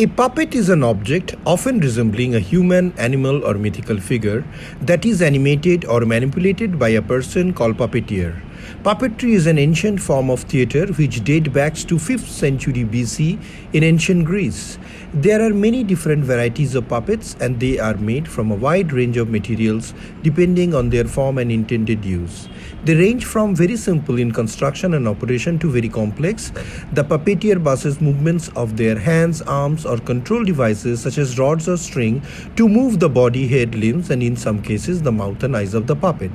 A puppet is an object, often resembling a human, animal, or mythical figure, that is animated or manipulated by a person called puppeteer. Puppetry is an ancient form of theatre which dates back to 5th century BC in ancient Greece. There are many different varieties of puppets and they are made from a wide range of materials depending on their form and intended use. They range from very simple in construction and operation to very complex. The puppeteer bases movements of their hands, arms, or control devices such as rods or string to move the body, head, limbs, and in some cases the mouth and eyes of the puppet.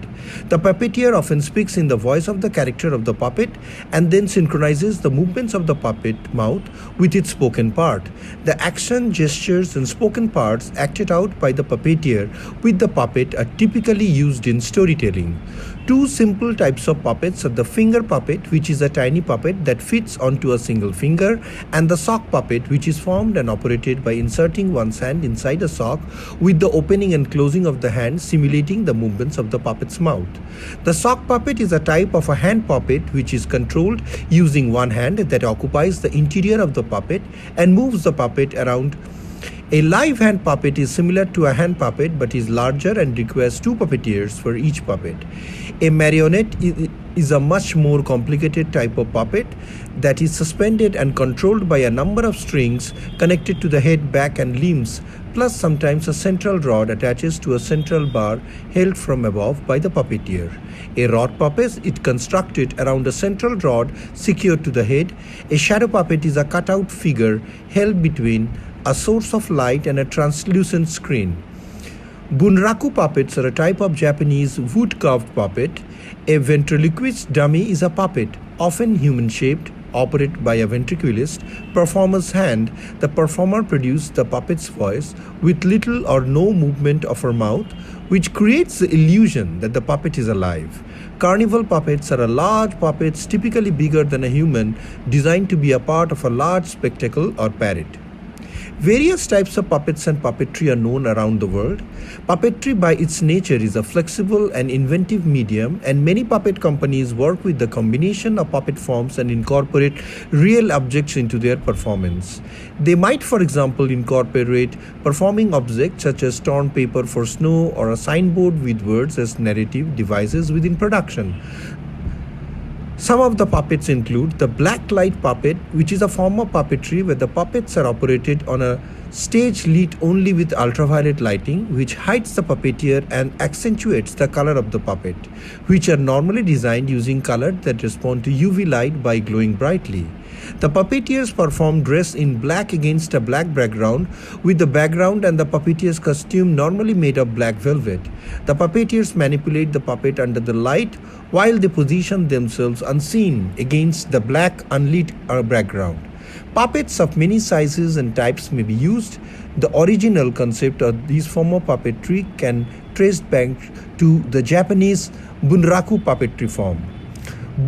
The puppeteer often speaks in the voice of the character of the puppet and then synchronizes the movements of the puppet mouth with its spoken part. The action, gestures, and spoken parts acted out by the puppeteer with the puppet are typically used in storytelling. Two simple types of puppets are the finger puppet, which is a tiny puppet that fits onto a single finger, and the sock puppet, which is formed and operated by inserting one's hand inside a sock with the opening and closing of the hand simulating the movements of the puppet's mouth. The sock puppet is a type of a hand puppet which is controlled using one hand that occupies the interior of the puppet and moves the puppet around. A live hand puppet is similar to a hand puppet but is larger and requires two puppeteers for each puppet. A marionette is a much more complicated type of puppet that is suspended and controlled by a number of strings connected to the head, back, and limbs, plus sometimes a central rod attaches to a central bar held from above by the puppeteer. A rod puppet is constructed around a central rod secured to the head. A shadow puppet is a cutout figure held between a source of light and a translucent screen. Bunraku puppets are a type of Japanese wood-carved puppet. A ventriloquist dummy is a puppet, often human-shaped, operated by a ventriloquist performer's hand. The performer produces the puppet's voice with little or no movement of her mouth, which creates the illusion that the puppet is alive. Carnival puppets are large puppets, typically bigger than a human, designed to be a part of a large spectacle or parade. Various types of puppets and puppetry are known around the world. Puppetry by its nature is a flexible and inventive medium, and many puppet companies work with the combination of puppet forms and incorporate real objects into their performance. They might, for example, incorporate performing objects such as torn paper for snow or a signboard with words as narrative devices within production. Some of the puppets include the black light puppet, which is a form of puppetry where the puppets are operated on a stage lit only with ultraviolet lighting, which hides the puppeteer and accentuates the color of the puppet, which are normally designed using colors that respond to UV light by glowing brightly. The puppeteers perform dressed in black against a black background, with the background and the puppeteer's costume normally made of black velvet. The puppeteers manipulate the puppet under the light while they position themselves unseen against the black unlit background. Puppets of many sizes and types may be used. The original concept of these form of puppetry can trace back to the Japanese bunraku puppetry form.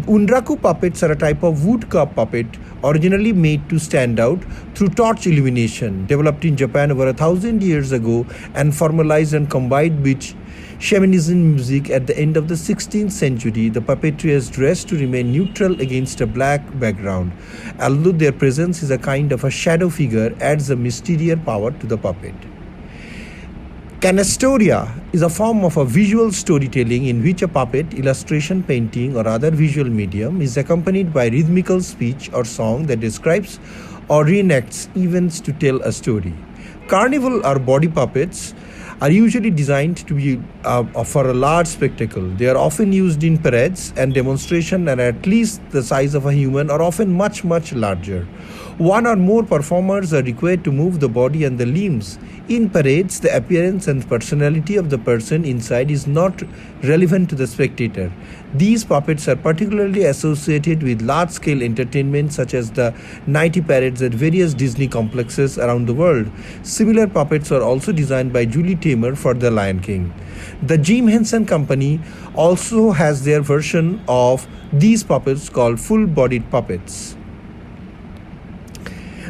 Bunraku puppets are a type of wood-carved puppet originally made to stand out through torch illumination, developed in Japan over 1,000 years ago and formalized and combined with shamanism music at the end of the 16th century. The puppetry is dressed to remain neutral against a black background, although their presence is a kind of a shadow figure adds a mysterious power to the puppet. Canastoria is a form of a visual storytelling in which a puppet, illustration, painting, or other visual medium is accompanied by rhythmical speech or song that describes or reenacts events to tell a story. Carnival or body puppets are usually designed to be for a large spectacle. They are often used in parades and demonstrations and are at least the size of a human or often much larger. One or more performers are required to move the body and the limbs. In parades, the appearance and personality of the person inside is not relevant to the spectator. These puppets are particularly associated with large-scale entertainment such as the nighty parades at various Disney complexes around the world. Similar puppets are also designed by Julie Taymor for The Lion King. The Jim Henson Company also has their version of these puppets called full-bodied puppets.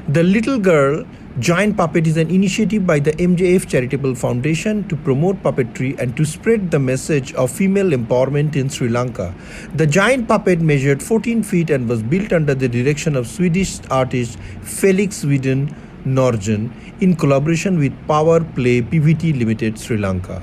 The Little Girl Giant Puppet is an initiative by the MJF Charitable Foundation to promote puppetry and to spread the message of female empowerment in Sri Lanka. The giant puppet measured 14 feet and was built under the direction of Swedish artist Felix Sweden, Norjan in collaboration with Power Play PVT Limited, Sri Lanka.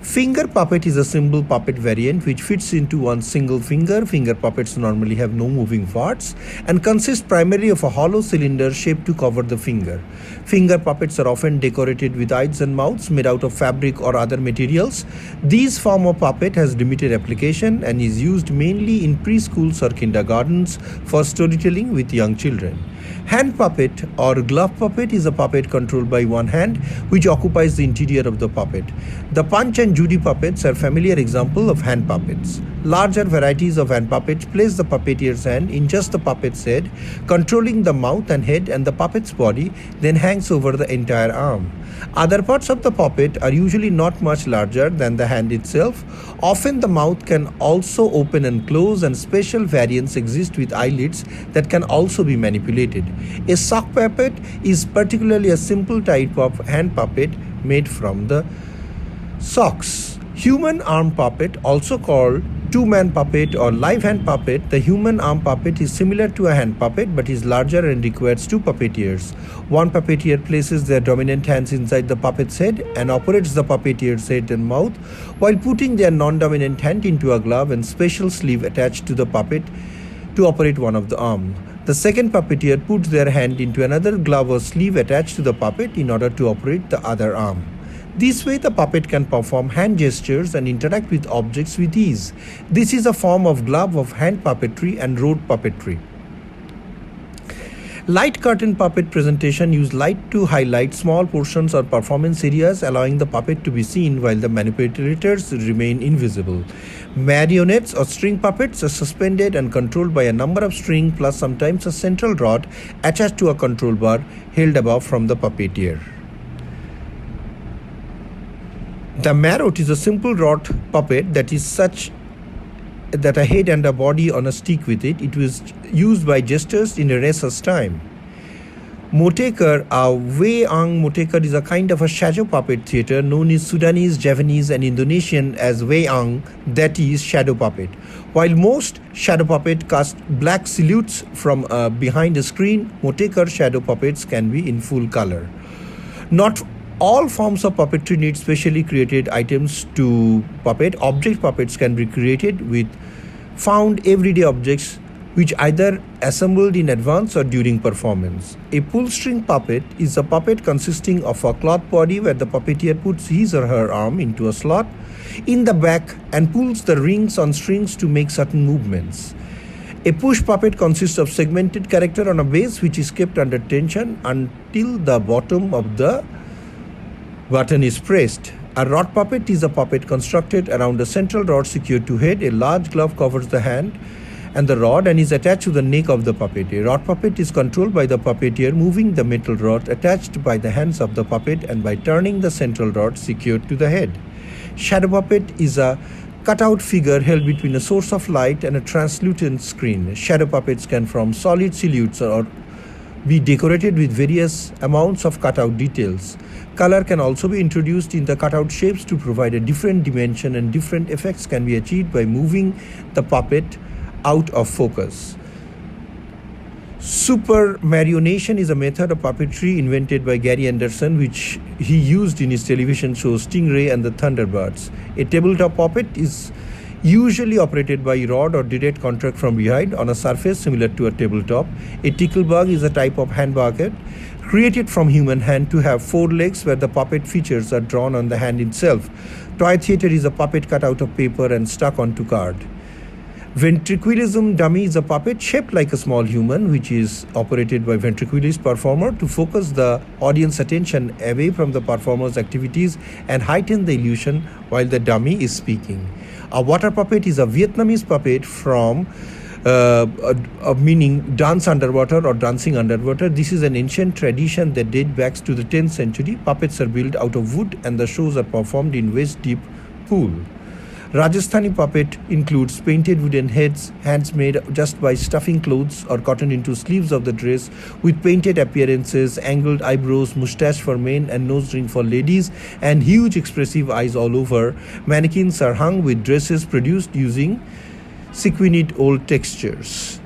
Finger puppet is a simple puppet variant which fits into one single finger. Finger puppets normally have no moving parts and consist primarily of a hollow cylinder shaped to cover the finger. Finger puppets are often decorated with eyes and mouths made out of fabric or other materials. This form of puppet has limited application and is used mainly in preschools or kindergartens for storytelling with young children. Hand puppet or glove puppet is a puppet controlled by one hand which occupies the interior of the puppet. The Punch and Judy puppets are familiar example of hand puppets. Larger varieties of hand puppets place the puppeteer's hand in just the puppet's head, controlling the mouth and head, and the puppet's body then hangs over the entire arm. Other parts of the puppet are usually not much larger than the hand itself. Often the mouth can also open and close, and special variants exist with eyelids that can also be manipulated. A sock puppet is particularly a simple type of hand puppet made from the socks. Human arm puppet, also called two-man puppet or live hand puppet. The human arm puppet is similar to a hand puppet but is larger and requires two puppeteers. One puppeteer places their dominant hands inside the puppet's head and operates the puppeteer's head and mouth while putting their non-dominant hand into a glove and special sleeve attached to the puppet to operate one of the arms. The second puppeteer puts their hand into another glove or sleeve attached to the puppet in order to operate the other arm. This way, the puppet can perform hand gestures and interact with objects with ease. This is a form of glove of hand puppetry and road puppetry. Light curtain puppet presentation use light to highlight small portions or performance areas, allowing the puppet to be seen while the manipulators remain invisible. Marionettes or string puppets are suspended and controlled by a number of strings plus sometimes a central rod attached to a control bar held above from the puppeteer. The marot is a simple wrought puppet that is such that a head and a body on a stick with it. It was used by jesters in Renaissance time. Motekar, a Wayang Motekar is a kind of a shadow puppet theater known in Sudanese, Javanese and Indonesian as Wayang, that is shadow puppet. While most shadow puppet cast black silhouettes from behind a screen, Motekar shadow puppets can be in full color. Not all forms of puppetry need specially created items to puppet. Object puppets can be created with found everyday objects which either assembled in advance or during performance. A pull string puppet is a puppet consisting of a cloth body where the puppeteer puts his or her arm into a slot in the back and pulls the rings on strings to make certain movements. A push puppet consists of segmented character on a base which is kept under tension until the bottom of the button is pressed. A rod puppet is a puppet constructed around a central rod secured to head. A large glove covers the hand and the rod and is attached to the neck of the puppet. A rod puppet is controlled by the puppeteer moving the metal rod attached by the hands of the puppet and by turning the central rod secured to the head. Shadow puppet is a cutout figure held between a source of light and a translucent screen. Shadow puppets can form solid silhouettes or be decorated with various amounts of cutout details. Color can also be introduced in the cutout shapes to provide a different dimension, and different effects can be achieved by moving the puppet out of focus. Supermarionation is a method of puppetry invented by Gary Anderson, which he used in his television show Stingray and the Thunderbirds. A tabletop puppet is usually operated by rod or direct contact from behind on a surface similar to a tabletop. A ticklebug is a type of hand bucket created from human hand to have four legs where the puppet features are drawn on the hand itself. Toy theater is a puppet cut out of paper and stuck onto card. Ventriloquism dummy is a puppet shaped like a small human which is operated by ventriloquist performer to focus the audience attention away from the performer's activities and heighten the illusion while the dummy is speaking. A water puppet is a Vietnamese puppet from meaning dance underwater or dancing underwater. This is an ancient tradition that dates back to the 10th century. Puppets are built out of wood and the shows are performed in waist deep pool. Rajasthani puppet includes painted wooden heads, hands made just by stuffing clothes or cotton into sleeves of the dress, with painted appearances, angled eyebrows, moustache for men and nose ring for ladies, and huge expressive eyes all over. Mannequins are hung with dresses produced using sequined old textures.